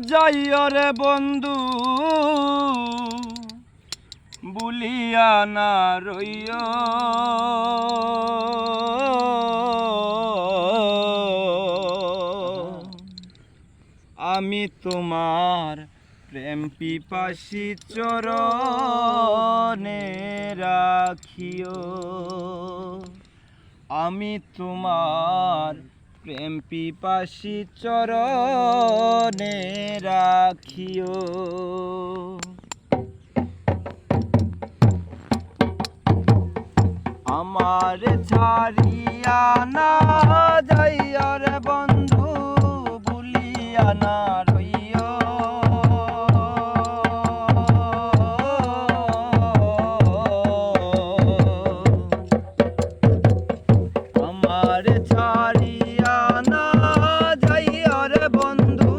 যাইও রে বন্ধু ভুলিয়া না রইও আমি তোমার প্রেম পিপাসী চরণে রাখিও আমি তোমার প্রেম পিপাসী চরণে রাখিও আমার ছাড়িয়া না যাইও রে বন্ধু ভুলিয়া না রইও আমার ছাড়িয়া না যাইও রে বন্ধু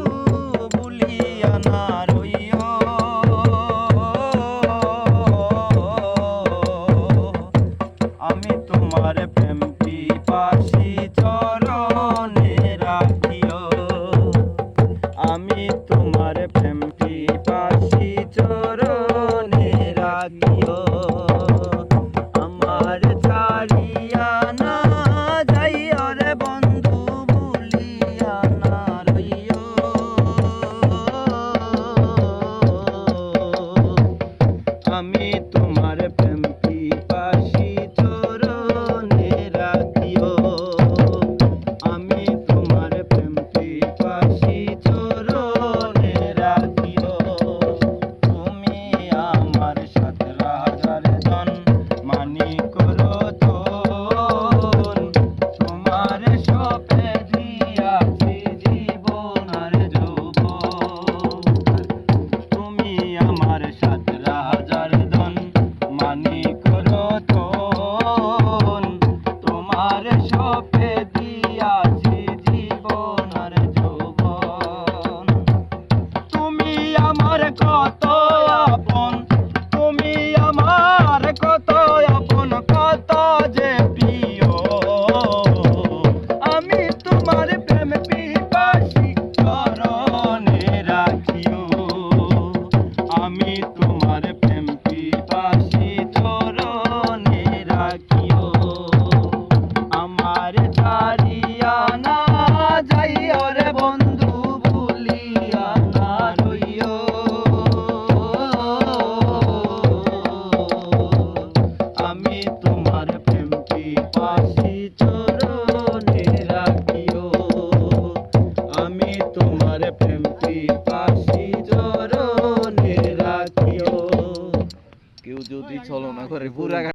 ভুলিয়া না রইও আমি তোমার প্রেম পিপাসী চরণে রাখিও আমি তোমার প্রেম পিপাসী চরণে রাখিও আমার ছাড়িয়া না যাইও রে বন্ধু ভুলিয়া না রইও আমি তোমার প্রেম পিপাসী চরণে রাখিও আমি তোমার প্রেম পিপাসী চরণে রাখিও তুমি আমার সাথে রাজার ধন মানিক রতন তোমার সপে দিয়াছি জীবন আর যৌবন তুমি আমার সাথে রাজার ধন মানিক রতন তোমার সপে দিয়াছি জীবন আর যৌবন তুমি আমার কত আপন তুমি আমার কত আপন কত যে প্রিয় আমি তোমার প্রেম পিপাসী চরণে রাখিও আমি তোমার প্রেম পিপাসী চরণে রাখিও আমার ছাড়িয়া না যাইও রে বন্ধু ভুলিয়া না রইও আমি তোমার প্রেম পিপাসী চরণে রাখিও আমি তোমার প্রেম পিপাসী চরণে রাখিও কেউ যদি ছলনা করে পুরা